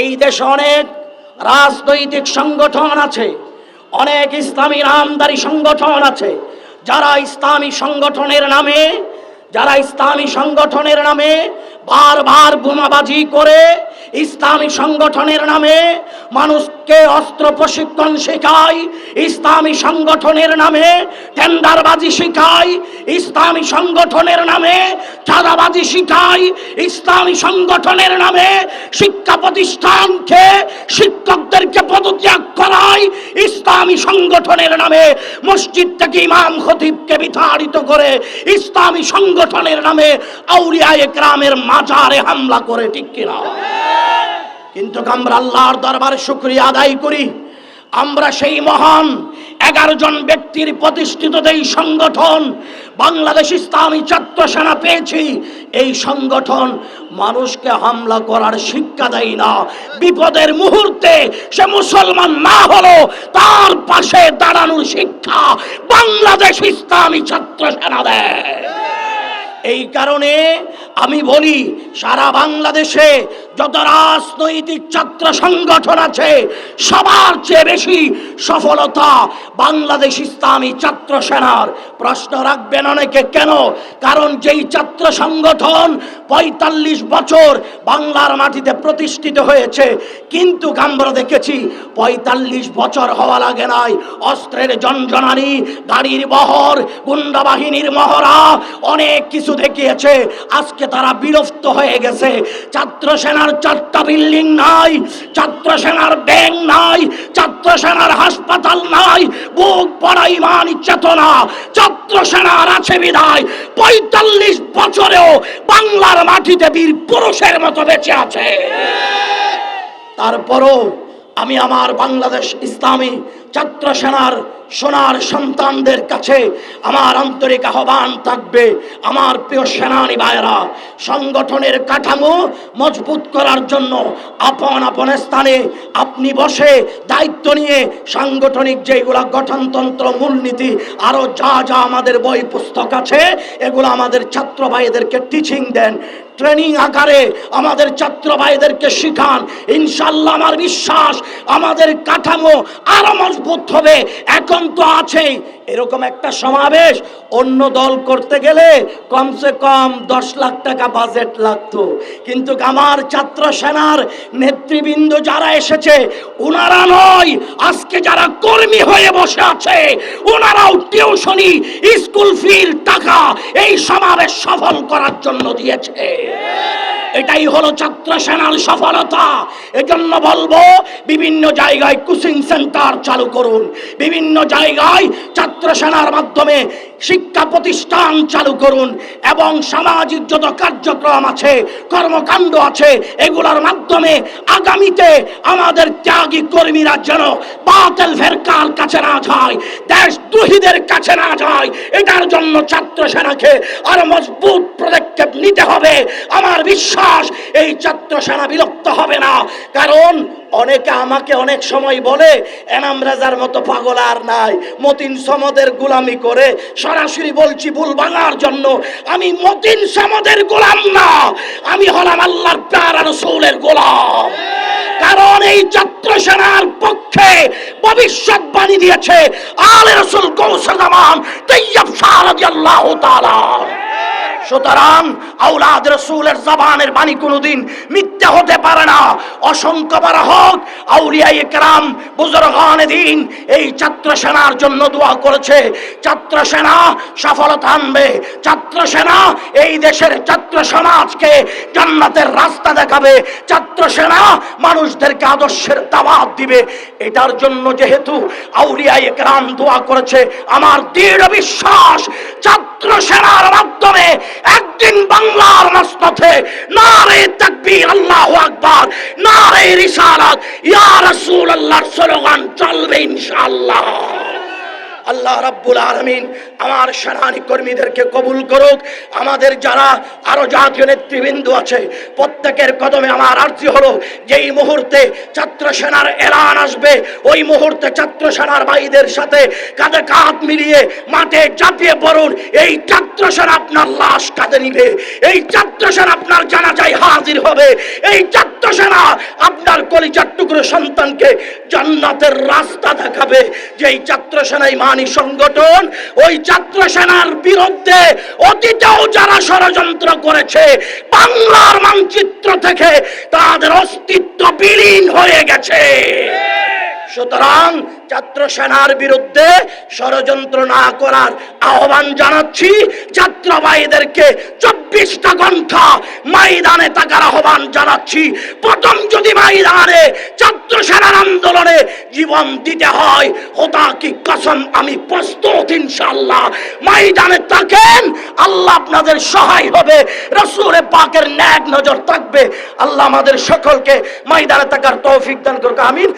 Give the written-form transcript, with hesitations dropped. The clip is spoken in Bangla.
এই দেশে অনেক রাজনৈতিক সংগঠন আছে, অনেক ইসলামী নামধারী সংগঠন আছে, যারা ইসলামী সংগঠনের নামে বারবার বোমাবাজি করে, ইসলামী সংগঠনের নামে মানুষকে অস্ত্র প্রশিক্ষণ শেখায়, ইসলামী সংগঠনের নামে টেন্ডারবাজি শেখায়, ইসলামী সংগঠনের নামে চাঁদাবাজি শেখায়, ইসলামী সংগঠনের নামে শিক্ষা প্রতিষ্ঠানকে শিক্ষকদেরকে পদত্যাগ করায়, ইসলামী সংগঠনের নামে মসজিদ থেকে ইমাম খতিবকে বিতাড়িত করে, ইসলামী সংগঠনের নামে আউলিয়ায়ে কেরামের মাজারে হামলা করে, ঠিক কিনা? কিন্তু আমরা আল্লাহর দরবারে শুকরিয়া আদায় করি, আমরা সেই মহান 11 জন ব্যক্তির প্রতিষ্ঠিত এই সংগঠন বাংলাদেশ ইসলামী ছাত্র সেনা পেয়েছি। এই সংগঠন মানুষকে হামলা করার শিক্ষা দেয় না, বিপদের মুহূর্তে সে মুসলমান না হলো তার পাশে দাঁড়ানোর শিক্ষা বাংলাদেশ ইসলামী ছাত্র সেনা দেয়। এই কারণে আমি বলি, সারা বাংলাদেশে যত রাজনৈতিক ছাত্র সংগঠন আছে সবার চেয়ে বেশি সফলতা বাংলাদেশ ইসলামী ছাত্র সেনার। প্রশ্ন রাখবেন অনেকে, কেন? কারণ যেই ছাত্র সংগঠন 45 বছর বাংলার মাটিতে প্রতিষ্ঠিত হয়েছে, কিন্তু আমরা দেখেছি 45 বছর হওয়া লাগে নাই, অস্ত্রের ঝনঝনানি, গাড়ির বহর, গুন্ডা বাহিনীর মহড়া, অনেক কিছু দেখিয়েছে। আজকে তারা বিরক্ত হয়ে গেছে। ছাত্র সেনার 4টা বিল্ডিং নাই, ছাত্র সেনার ব্যাংক নাই, ছাত্র সেনার হাসপাতাল নাই, বুক পড়া ইমানি চেতনা ছাত্র সেনার আছে বিধায় 45 বছরেও বাংলার মাটিতে বীর পুরুষের মতো বেঁচে আছে। তারপরও আমি আমার বাংলাদেশ ইসলামী ছাত্র সেনার সোনার সন্তানদের কাছে আমার আন্তরিক আহ্বান থাকবে, আমার প্রিয় সেনানী ভাইয়েরা, সংগঠনের কাঠামো মজবুত করার জন্য আপন আপন স্থানে আপনি বসে দায়িত্ব নিয়ে সাংগঠনিক যেগুলা গঠনতন্ত্র, মূলনীতি, আরো যা যা আমাদের বই পুস্তক আছে এগুলো আমাদের ছাত্র ভাইদেরকে টিচিং দেন, ট্রেনিং আকারে আমাদের ছাত্র ভাইদেরকে শিখান। ইনশাআল্লাহ আমার বিশ্বাস আমাদের কাঠামো আরো মজবুত হবে। এখন তো আছেই, এরকম একটা সমাবেশ অন্য দল করতে গেলে কমসে কম 10 লাখ টাকা বাজেট লাগতো, কিন্তু আমার ছাত্র সেনার নেতৃবৃন্দ যারা এসেছে ওনারা নয়, আজকে যারা কর্মী হয়ে বসে আছে ওনারাও টিউশনি, স্কুল ফির টাকা এই সমাবেশ সফল করার জন্য দিয়েছে। এটাই হলো ছাত্র সেনার সফলতা। এজন্য বলবো, বিভিন্ন জায়গায় কোচিং সেন্টার চালু করুন, বিভিন্ন জায়গায় ছাত্র সেনার মাধ্যমে শিক্ষা প্রতিষ্ঠান চালু করুন, এবং সামাজিক যত কার্যক্রম আছে, কর্মকাণ্ড আছে, এগুলোর মাধ্যমে আগামীতে আমাদের ত্যাগী কর্মীরা যেন বাতিল ফেরকার কাছে না যায়, দেশদ্রোহীদের কাছে না যায়, এটার জন্য ছাত্র সেনাকে আরো মজবুত পদক্ষেপ নিতে হবে। আমার বিশ্বাস এই ছাত্র সেনা বিলুপ্ত হবে না। কারণ অনেকে আমাকে অনেক সময় বলে, এনাম রেজার মতো পাগল আর নাই, মতিন সমাদের গোলামি করে। সরাসরি বলছি, ভুল ভাঙার জন্য, আমি মতিন সমাদের গোলাম না, আমি হলাম আল্লাহর প্যারা রাসূলের গোলাম। কারণ এই ছাত্র সেনার পক্ষে ভবিষ্যৎবাণী দিয়েছে আলে রাসূল গৌসে জামান তাইয়্যিব শাহ রাদিয়াল্লাহু তাআলা। সুতরাং আওলাদ রাসূলের জবানের বাণী কোনোদিন মিথ্যা হতে পারে না। অসংখ্যবার হোক আউলিয়ায়ে কেরাম, বুজুর্গানে দ্বীন এই ছাত্র সেনার জন্য দোয়া করেছে। ছাত্র সেনা সফলতা আনবে, ছাত্র সেনা এই দেশের ছাত্র সমাজকে জান্নাতের রাস্তা দেখাবে, ছাত্র সেনা মানুষদেরকে আদর্শের দাওয়াত দিবে। এটার জন্য যেহেতু আউলিয়ায়ে কেরাম দোয়া করেছে, আমার দৃঢ় বিশ্বাস ছাত্র সেনার মাধ্যমে একদিন বাংলার রাজপথে নারে তাকবীর, আল্লাহু আকবার, নারে রিসালাত, ইয়া রাসূলুল্লাহর স্লোগান চলবে ইনশাআল্লাহ। আল্লাহ রাব্বুল আলামিন আমার সেনানী কর্মীদেরকে কবুল করুক। আমাদের যারা আরো জাতীয় নেতৃবৃন্দ আছে প্রত্যেকের কদমে আমার আরজি হলো, যেই মুহূর্তে ছাত্র সেনার এলান আসবে ওই মুহূর্তে ছাত্র সেনার ভাইদের সাথে কাঁধে কাঁধ মিলিয়ে মাঠে ঝাঁপিয়ে পড়ুন। এই ছাত্র সেনা আপনার লাশ কাঁধে নিবে, এই ছাত্র সেনা আপনার জানাজায় হাজির হবে, এই ছাত্র সেনা আপনার কলিজার টুকরো সন্তানকে জান্নাতের রাস্তা দেখাবে। যেই ছাত্র সেনা ইমানি সংগঠন, ওই ছাত্র সেনার বিরুদ্ধে অতীতেও যারা ষড়যন্ত্র করেছে, বাংলার মানচিত্র থেকে তাদের অস্তিত্ব বিলীন হয়ে গেছে। সুতরাং ছাত্র সেনার বিরুদ্ধে ষড়যন্ত্র না করার আহ্বান জানাচ্ছি। ছাত্র ভাইদেরকে 24টা ঘন্টা ময়দানে থাকার আহ্বান জানাচ্ছি। প্রথম যদি ময়দানে ছাত্র সেনার আন্দোলনে জীবন দিতে হয়, খোদা কি কসম আমি প্রস্তুত ইনশাআল্লাহ। ময়দানে থাকেন, আল্লাহ আপনাদের সহায় হবে, রাসূল পাকের নেক নজর থাকবে। আল্লাহ আমাদের সকলকে ময়দানে থাকার তৌফিক দান করুক, আমিন।